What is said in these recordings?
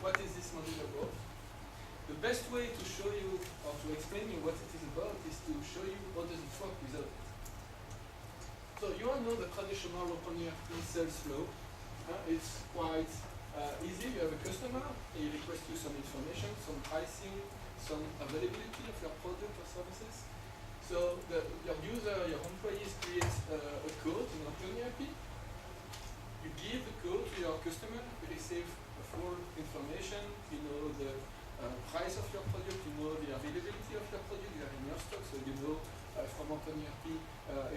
what is this module about? The best way to show you or to explain you what it is about is to show you how does it work without it. So you all know the traditional OpenERP sales flow. It's quite easy. You have a customer, he requests you some information, some pricing, some availability of your product or services. So your user, your employees create a code in OpenERP. You give the code to your customer, you receive a full information, you know the price of your product, you know the availability of your product, they are in your stock, so you know from OpenERP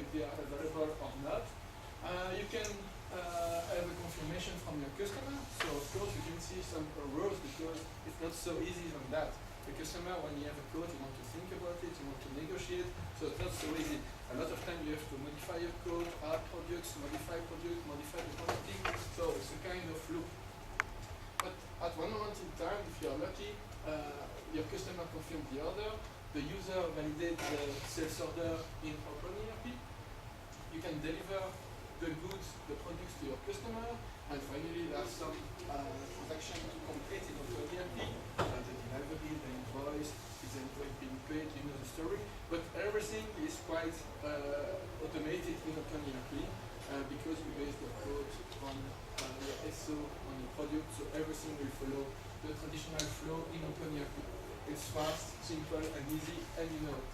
if they are available or not. You can have a confirmation from your customer, so of course you can see some errors because it's not so easy than that. The customer, when you have a code, you want to think about it, you want to negotiate, so it's not so easy. A lot of time you have to modify your code, add products, modify product, modify the quantity, so it's a kind of loop. But at one moment in time, if you are lucky, your customer confirms the order, the user validates the sales order in OpenERP, you can deliver the goods, the products to your customer, and finally there's some transaction to complete in OpenERP, the delivery, the invoice, is the invoice being paid, you know the story, but everything is quite automated in OpenERP because we base the code on your SO, on the product, so everything will follow the traditional flow in OpenERP. It's fast, simple, and easy, and you know it.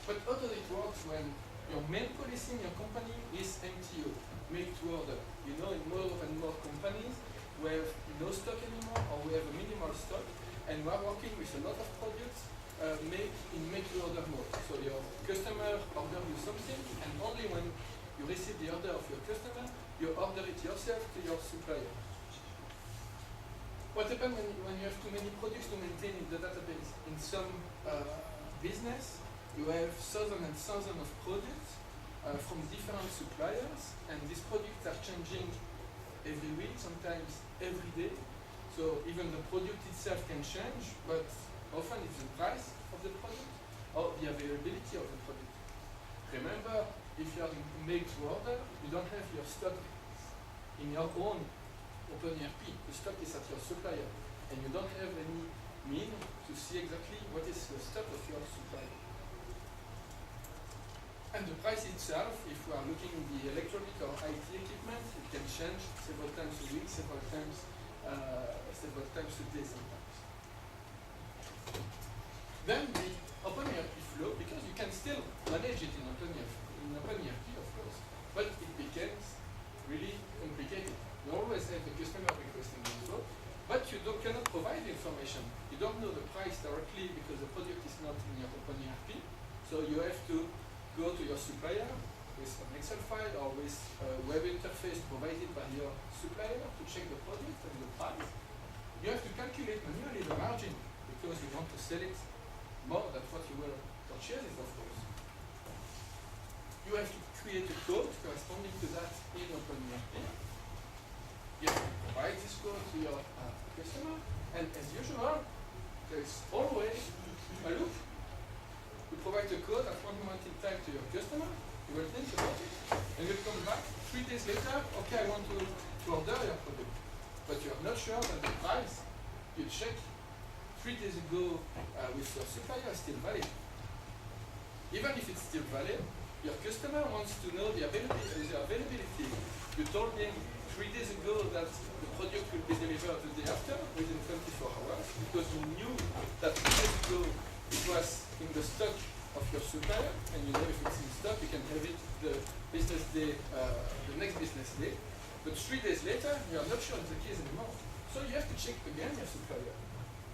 But how does it work when your main policy in your company is MTO, make to order? You know, in more and more companies, we have no stock anymore, or we have a minimal stock, and we are working with a lot of products in make to order mode. So your customer orders you something, and only when you receive the order of your customer, you order it yourself to your supplier. What happens when you have too many products to maintain in the database? In some business, you have thousands and thousands of products from different suppliers, and these products are changing every week, sometimes every day. So even the product itself can change, but often it's the price of the product or the availability of the product. Remember, if you are in make to order, you don't have your stock in your own OpenERP. The stock is at your supplier, and you don't have any mean to see exactly what is the stock of your supplier. And the price itself, if we are looking at the electronic or IT equipment, it can change several times a week, several times a day sometimes. Then the OpenERP flow, because you can still manage it in OpenERP, of course, but it becomes really complicated. You always have the customer requesting the flow, but you cannot provide the information. You don't know the price directly because the product is not in your OpenERP, so you have to go to your supplier with an Excel file or with a web interface provided by your supplier to check the product and the price. You have to calculate manually the margin because you want to sell it more than what you will purchase it, of course. You have to create a code corresponding to that in OpenERP. You have to provide this code to your customer, and as usual, there is always a loop. You provide the code at one moment in time to your customer, you will think about it, and you come back 3 days later, okay, I want to order your product. But you are not sure that the price you check 3 days ago with your supplier is still valid. Even if it's still valid, your customer wants to know the availability. You told him 3 days ago that the product will be delivered the day after, within 24 hours, because you knew that 3 days ago it was in the stock of your supplier, and you know if it's in stock, you can have it the business day, the next business day. But 3 days later, you are not sure it's the case anymore. So you have to check again your supplier.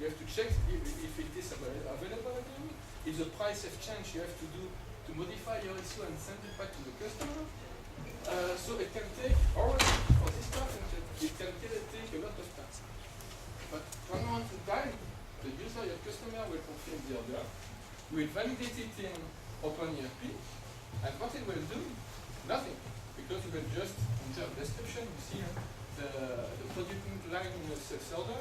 You have to check if it is available again. If the price has changed, you have to modify your SO and send it back to the customer. So it can take, already for this part, it can take a lot of time. But one moment in time, the user, your customer, will confirm the order, will validate it in OpenERP, and what it will do? Nothing, because it will just enter a description. You see the product line in the sales order.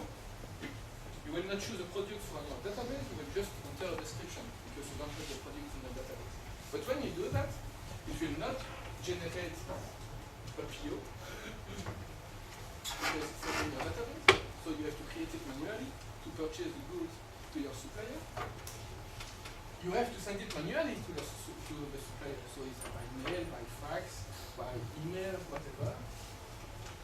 You will not choose a product from your database, you will just enter a description, because you don't have the product in the database. But when you do that, it will not generate a PO, because it's not in your database. so you have to create it manually to purchase the goods to your supplier. You have to send it manually to the supplier, so it's by mail, by fax, by email, whatever.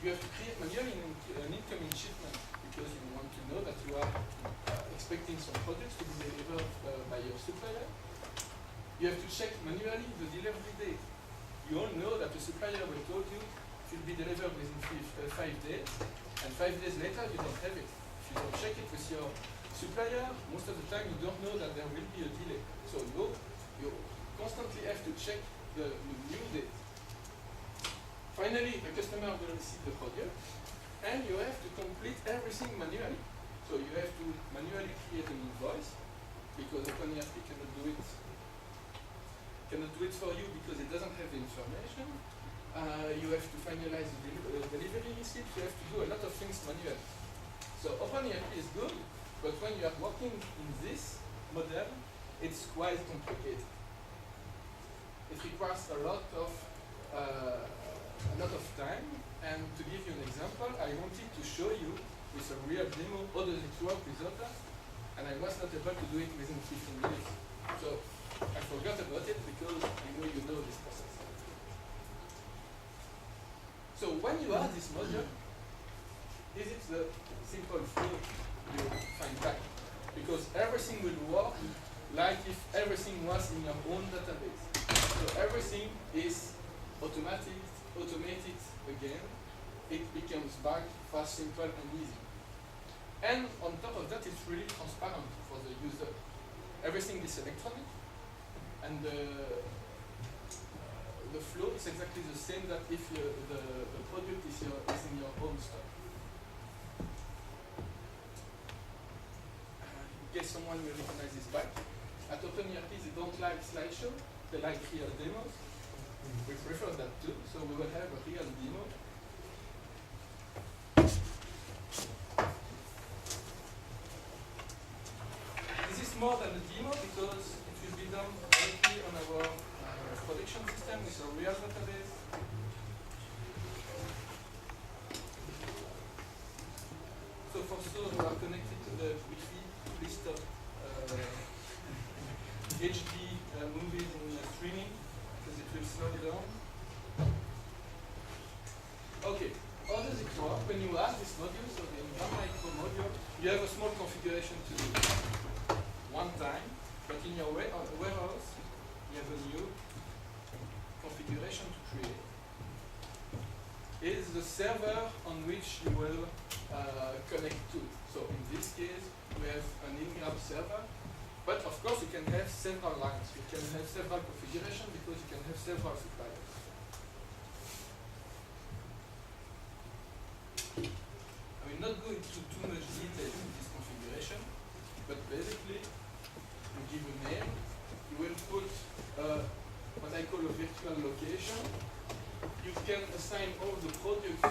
You have to create manually an incoming shipment because you want to know that you are expecting some products to be delivered by your supplier. You have to check manually the delivery date. You all know that the supplier will told you it will be delivered within 5 days, and 5 days later you don't have it. If you don't check it with your supplier, most of the time you don't know that there will be a delay. So you constantly have to check the new date. Finally, the customer will receive the product, and you have to complete everything manually. So you have to manually create an invoice, because OpenERP cannot do it for you because it doesn't have the information. You have to finalize the delivery receipt. You have to do a lot of things manually. So OpenERP is good, but when you are working in this model, it's quite complicated. It requires a lot of time. And to give you an example, I wanted to show you with a real demo how does it work with OTA, and I was not able to do it within 15 minutes. So I forgot about it because I know you know this process. So when you add this module, is it the simple flow you find back? Because everything will work like if everything was in your own database. So everything is automated again. It becomes back fast, simple, and easy. And on top of that, it's really transparent for the user. Everything is electronic, and the flow is exactly the same that if the product is in your own stock. In case someone will recognize this back, at OpenERP they don't like slideshow, they like real demos. We prefer that too, so we will have a real demo. This is more than a demo because it will be done directly on our production system with a real database. So for those who are connected to the Wi-Fi, please stop HD movies in streaming because it will slow down. Okay, how does it work? When you add this module, so the IngramMicro module, you have a small configuration to do one time, but in your warehouse, you have a new configuration to create. It is the server on which you will connect to. So in this case, we have an Ingram server, but of course you can have several lines. You can have several configurations because you can have several suppliers. I will not go into too much detail in this configuration, but basically, you give a name, you will put what I call a virtual location. You can assign all the products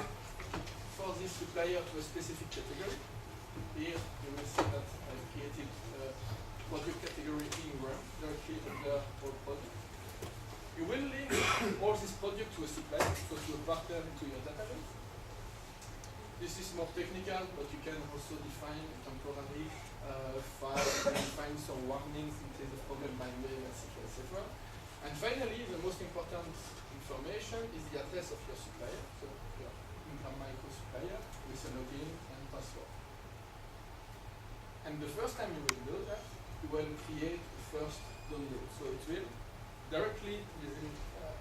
for this supplier to a specific category. Here, you will see that I've created a product category Ingram directly under all products. You will link all this product to a supplier, so to a partner into your database. This is more technical, but you can also define a temporary file, you can define some warnings in case of problem by mail, etc., etc. And finally, the most important information is the address of your supplier, so your IngramMicro supplier with a login and password. And the first time you will do that, you will create the first download. So it will directly using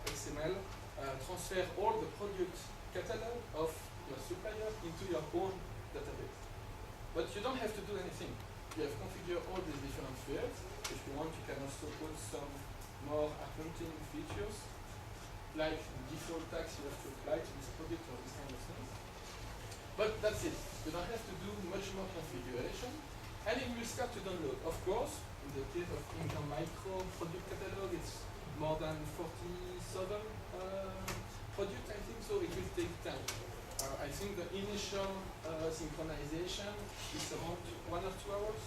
XML transfer all the product catalog of your supplier into your own database. But you don't have to do anything. You have configured all these different fields. If you want, you can also put some more accounting features, like default tax you have to apply to this product or this kind of things. But that's it. You don't have to do much more configuration, and it will start to download. Of course, in the case of IngramMicro product catalog, it's more than 47 products, I think, so it will take time. I think the initial synchronization is around 1 or 2 hours.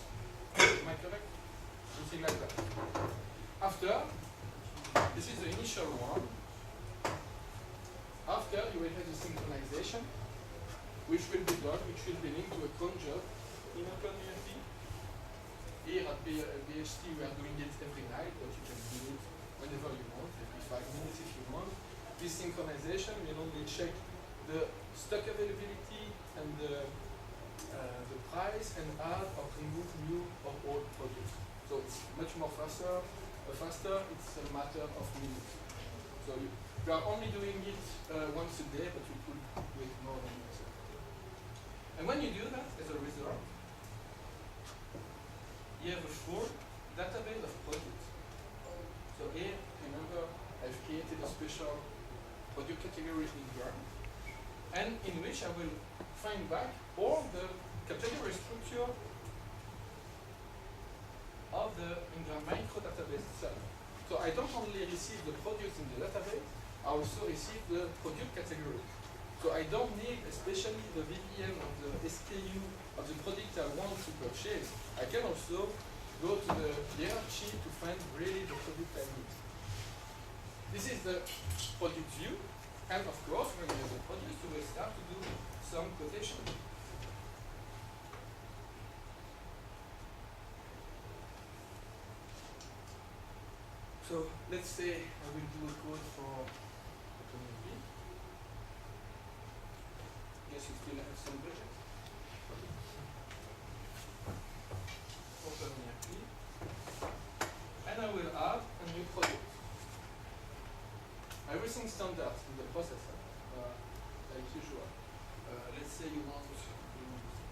Am I correct? Something like that. After, this is the initial one. After, you will have the synchronization. which will be done, which will be linked to a cron job in OpenERP. Here at B.H.C. we are doing it every night, but you can do it whenever you want, every 5 minutes if you want. This synchronization will only check the stock availability and the price and add or remove new or old products. So it's much more faster. It's a matter of minutes. So you are only doing it once a day, but you could do it more than once a day. And when you do that, as a result, you have a full database of products. So here, remember, I've created a special product category in Ingram, and in which I will find back all the category structure of the IngramMicro database itself. So I don't only receive the products in the database, I also receive the product category. So I don't need especially the VPN of the SKU of the product I want to purchase. I can also go to the hierarchy to find really the product I need. This is the product view, and of course when you have the product you will start to do some quotation. So let's say I will do a code for OpenERP. Guess you still have some budget. OpenERP. And I will add a new product. Everything standard in the processor, like usual. Let's say you want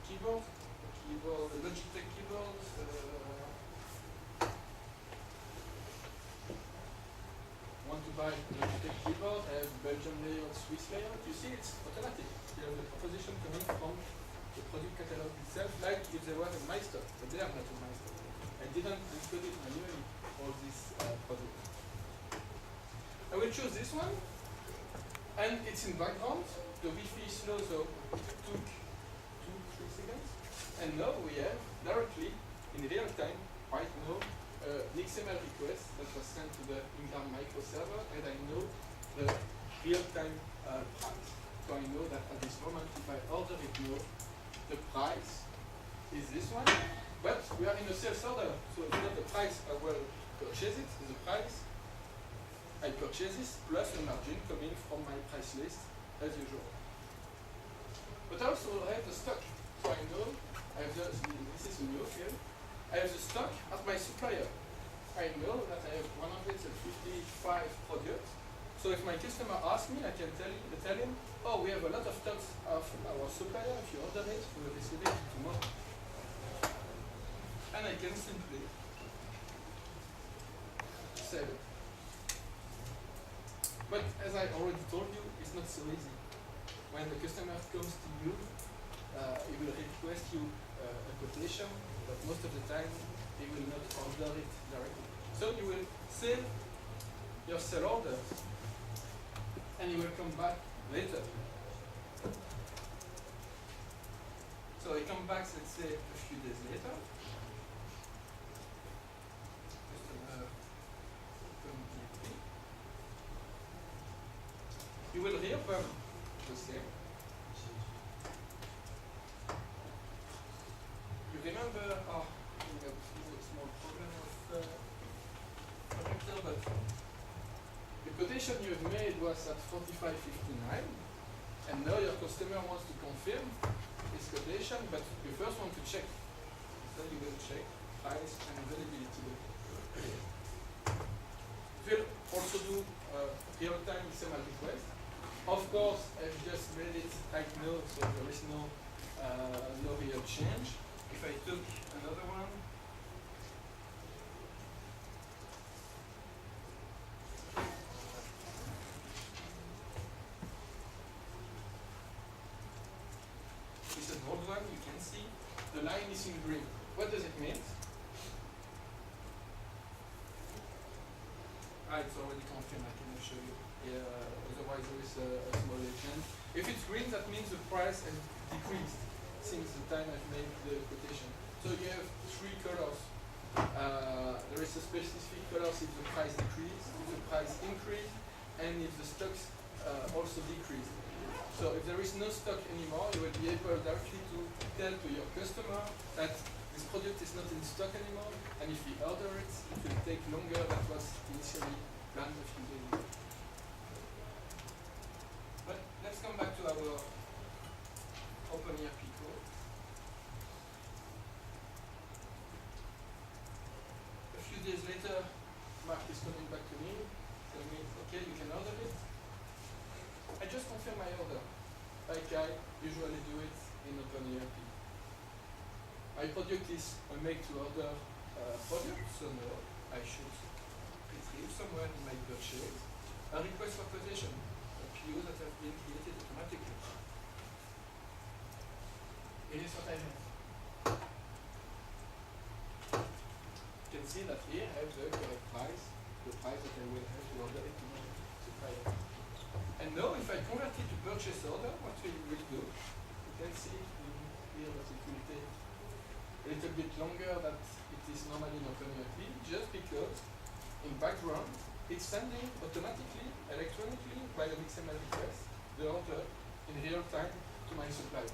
keyboard, a Logitech keyboard. Want to buy a Logitech keyboard, I have Belgian layout, Swiss layout. You see, it's automatic. You have the proposition coming from the product catalog itself, like if they were in my stock, but they are not in my stock. I didn't include it manually, all these products. I will choose this one, and it's in background. The Wi-Fi is slow, so it took 2-3 seconds. And now we have directly, in real time, right now, an XML request that was sent to the IngramMicro server, and I know the real-time price. So I know that at this moment, if I order it now, the price is this one, but we are in a sales order, so it's not the price I will purchase it, it's the price I purchase this plus a margin coming from my price list as usual. But I also have the stock, so I know I have this is a new field. I have the stock at my supplier. I know that I have 155 products. So if my customer asks me, I can tell him, oh, we have a lot of stocks of our supplier. If you order it, we will receive it tomorrow. And I can simply sell it. But as I already told you, it's not so easy. When the customer comes to you, he will request you a quotation, but most of the time he will not order it directly. So you will sell your sell order, and he will come back later. So he comes back, let's say, a few days later. You will reopen the same. You remember, we have a small problem with connector, but the quotation you've made was at 45.59, and now your customer wants to confirm his quotation, but you first want to check. So you will check price and availability. We'll also do real-time XML request. Of course, I've just made it right now, so there is no real change. If I took another one, this is an old one, you can see the line is in green. What does it mean? It's already confirmed, I cannot show you. Otherwise there is a small legend. If it's green, that means the price has decreased since the time I've made the quotation. So you have 3 colors. There is a specific color if the price decreased, if the price increased, and if the stocks also decreased. So if there is no stock anymore, you will be able directly to tell to your customer that this product is not in stock anymore, and if he orders it, it will take longer than was initially planned a few days ago. But let's come back to our OpenERP code. A few days later, Mark is coming back to me, telling me, okay, you can order it. I just confirm my order, like I usually do it in OpenERP. My product is a make-to-order product, so now I should retrieve somewhere in my purchase a request for quotation, a PO that has been created automatically. It is what I have. You can see that here I have the correct price, the price that I will have to order it to my supplier. And now if I convert it to purchase order, what will we do? You can see here that it will take a little bit longer than it is normally in OpenERP, just because in background it's sending automatically, electronically, by an XML request, the order in real time to my supplier.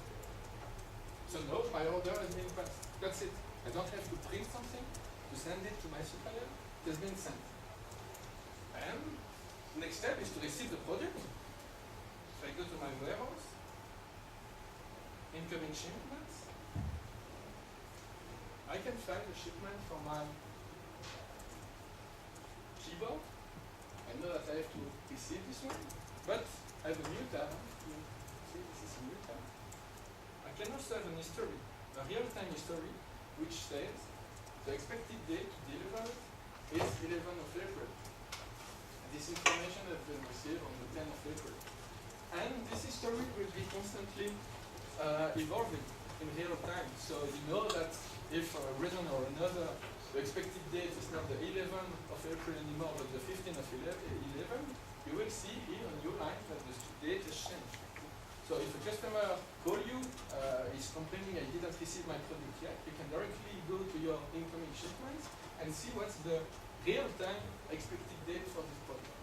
So now my order has been passed. That's it. I don't have to print something to send it to my supplier. It has been sent. And next step is to receive the product. So I go to my warehouse, incoming shipments. I can find a shipment for my keyboard. I know that I have to receive this one, but I have a new tab. You see, this is a new tab. I can also have an history, a real-time history, which says the expected date to deliver is 11th of April. This information has been received on the 10th of April. And this history will be constantly evolving in real time. So you know that if for a reason or another the expected date is not the 11th of April anymore, but the 15th of 11, you will see here on your line that the date has changed. So if a customer calls you, is complaining I didn't receive my product yet, you can directly go to your incoming shipments and see what's the real-time expected date for this product.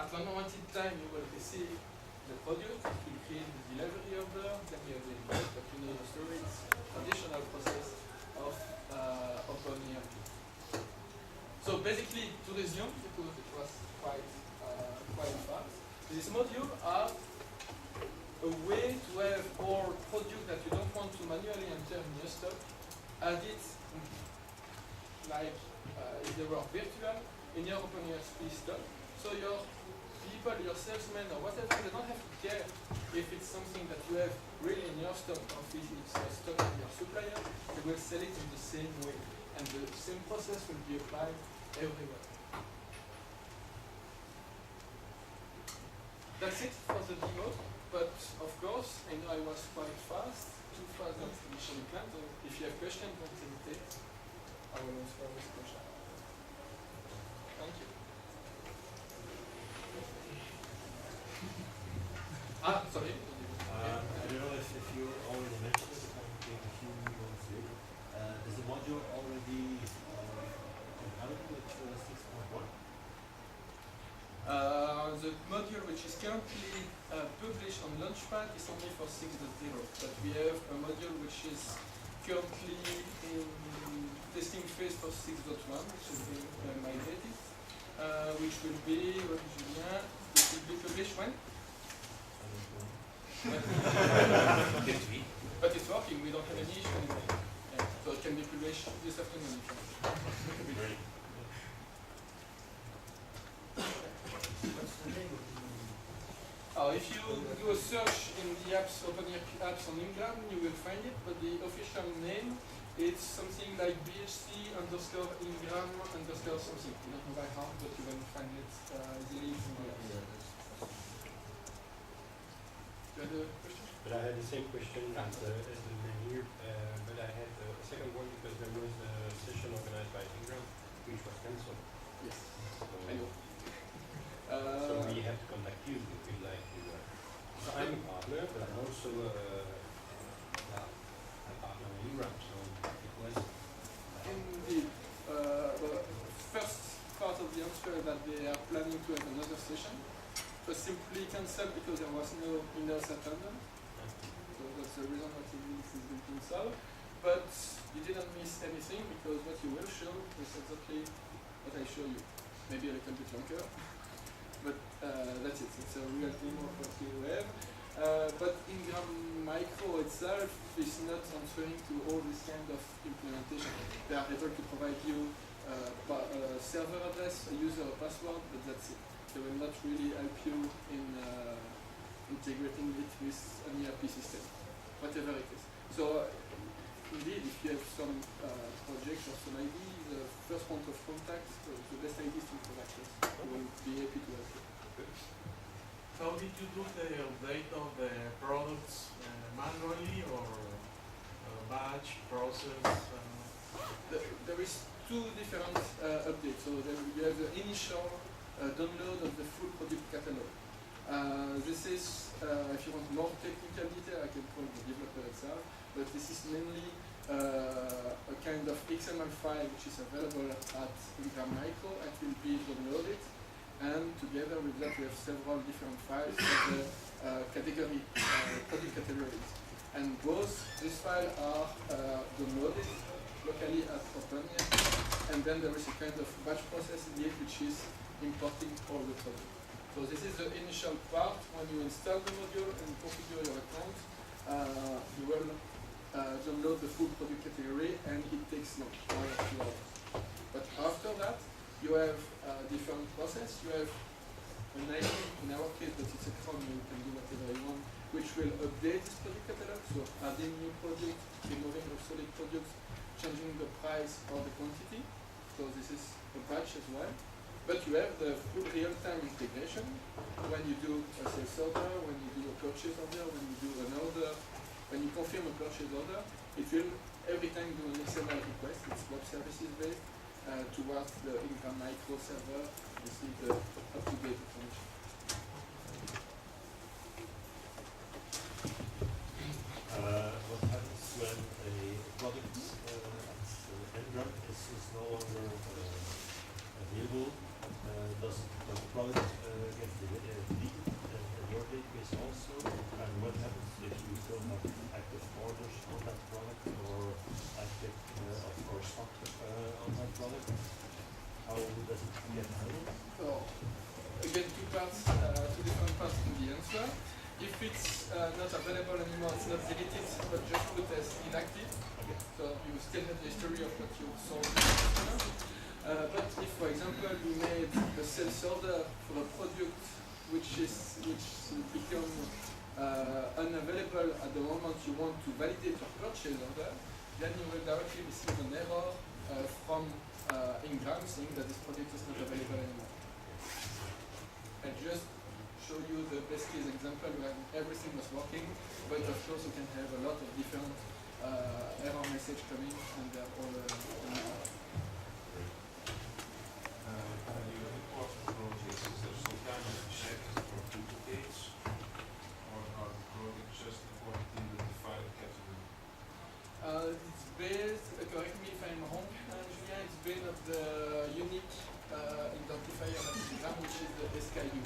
At one wanted time, you will receive the product, it will create the delivery order, then you have the invoice, but you know the storage, additional process of OpenERP. So basically, to resume, because it was quite fast, these modules are a way to have all product that you don't want to manually enter in your stock, add it like if they were virtual in your OpenERP stock. So your people, your salesmen or whatever, they don't have to care if it's something that you have really in your stock or if it's a stock in your supplier. They will sell it in the same way, and the same process will be applied everywhere. That's it for the demo, but of course, I know I was quite fast, too fast than initially planned, so if you have questions, don't hesitate. I will answer this question. Thank you. Sorry. I don't know if you already mentioned it, I think a few months later. Is the module already compatible with 6.1? The module which is currently published on Launchpad is only for 6.0, but we have a module which is currently in testing phase for 6.1, which has been migrated, which will be, published when? But it's working, we don't have any issue anymore. Yeah. So it can be published this afternoon. If you do a search in the apps, OpenERP apps on Ingram, you will find it, but the official name is something like B.H.C. _ Ingram _ something. I don't know by heart, but you will find it easily in the apps. You had a question? But I had the same question as the man here, but I had a second one because there was a session organized by Ingram which was cancelled. Yes, so I know. So we have to contact you if we'd like to. So I'm a partner, but I'm also a partner in Ingram, so it was. Indeed. First, transfer that they are planning to have another session. It was simply cancelled because there was no in-house attendance. So that's the reason why this is being cancelled. But you didn't miss anything because what you will show is exactly what I show you. Maybe a little bit longer, but that's it. It's a real demo of what you have. But IngramMicro itself is not answering to all this kind of implementation. They are able to provide you a server address, a user, a password, but that's it. They will not really help you in integrating it with an ERP system, whatever it is. So indeed, if you have some projects or some ideas, the first point of contact, the best idea is to contact us. We will be happy to help you. How did you do the update of the products manually or batch process? There is two different updates. So you have the initial download of the full product catalog. This is, if you want more technical detail, I can call the developer itself, but this is mainly a kind of XML file which is available at IngramMicro and will be downloaded. And together with that, we have several different files for the product categories. And these files are downloaded locally at OpenERP, and then there is a kind of batch process indeed which is importing all the product. So this is the initial part. When you install the module and configure your account, you will download the full product category, and it takes long, 1 or 2 hours. But after that, you have a different process. You have an item, in our case, but it's a Chrome, you can do whatever you want, which will update this product catalog, so adding new products, removing obsolete products, changing the price or the quantity. So this is a batch as well. But you have the full real-time integration. When you do a sales order, when you do a purchase order, when you do an order, when you confirm a purchase order, it will every time do an XML request. It's web services based towards the IngramMicro server. This is the up-to-date information. What happens when a product at Ingram is no longer available? Does the product get deleted in your database also? And what happens if you still have active orders on that product or active or stock on that product? How does it get handled? So, again, two different parts in the answer. If it's not available anymore, it's not deleted, but just put as inactive. Okay. So you still have the history of what you sold. But if, for example, you made a sales order for a product which become unavailable at the moment you want to validate your purchase order, then you will directly receive an error from Ingram saying that this product is not available anymore. I just show you the best case example when everything was working, but of course you can have a lot of different error message coming and they're all When you import projects, is there some kind of check for duplicates, or are the projects just imported in the defined category? it's based, correct me if I'm wrong, Julien, it's based on the unique identifier of Ingram, which is the SKU.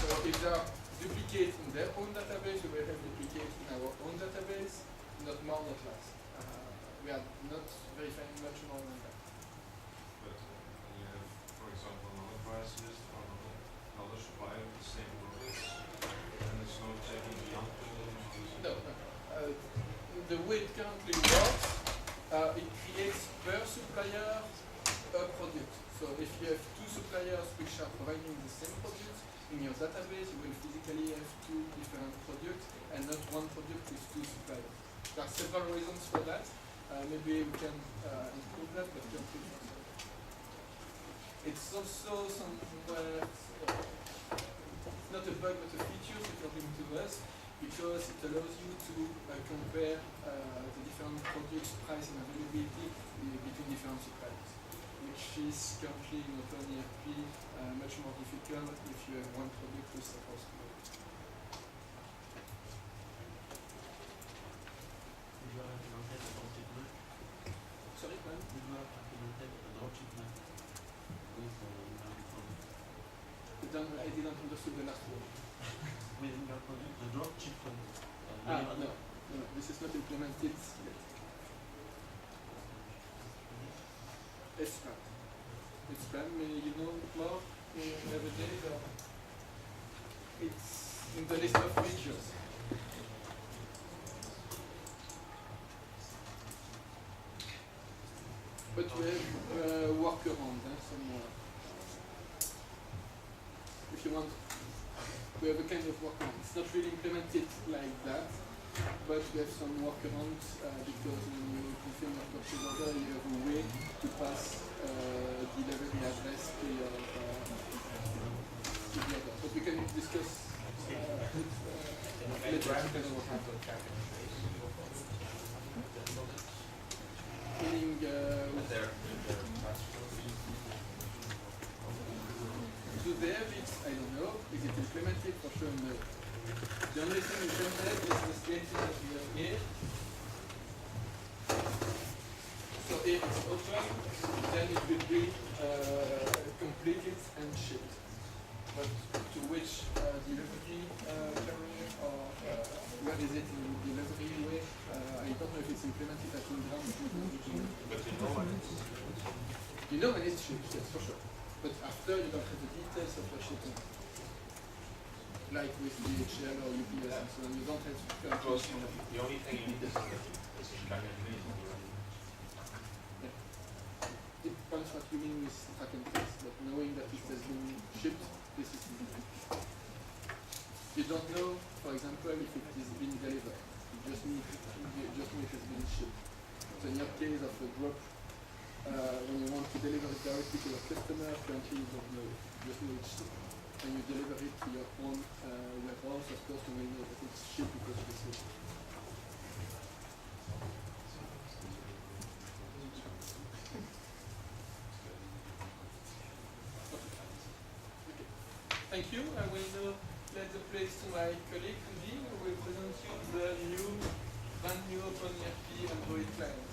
So if there are duplicates in their own database, we will have duplicates in our own database, not more, not less. We are not verifying much more than that. But when you have, for example, another price list for another supplier with the same products, and it's no checking beyond No. The way it currently works, it creates per supplier a product. So if you have 2 suppliers which are providing the same product, in your database you will physically have 2 different products and not one product with 2 suppliers. There are several reasons for that. Maybe we can improve that, but don't think so. It's also somewhere, it's not a bug but a feature according to us, because it allows you to compare the different products' price and availability between different suppliers, which is currently in OpenERP much more difficult if you have one product with several suppliers. Sorry, man? I didn't understand the last word. Within your product, the drop shipment. No, this is not implemented yet. It's planned. It's planned. You know more every day. It's in the list of features. But we have workaround somewhere. If you want, we have a kind of workaround. It's not really implemented like that, but we have some workarounds because when you confirm your purchase order, you have a way to pass delivery address to your order. But we can discuss later. Meaning, do they have it? I don't know. Is it implemented? For sure, no. The only thing we can have is the statement that we have here. So if it's open, then it will be completed and shipped. But to which delivery carrier or where is it in the delivery way? I don't know if it's implemented at Ingram. But you know when it's You know when it's shipped, yes, for sure. But after you don't have the details of the shipping. Like with B.H.C. or UPS and so on, you don't have because the only thing you need is a track and trace. Depends what you mean with track and trace, but knowing that it has been shipped, this is easy. You don't know, for example, if it is being delivered. You just know it has been shipped. So in your case of a drop, when you want to deliver it directly to your customer, currently you don't know it. You just know it's shipped. When you deliver it to your own warehouse, of course, you will know that it's shipped because it is shipped. Thank you. I will now let the place to my colleague, Rudy, who will present you the brand new OpenERP Android client.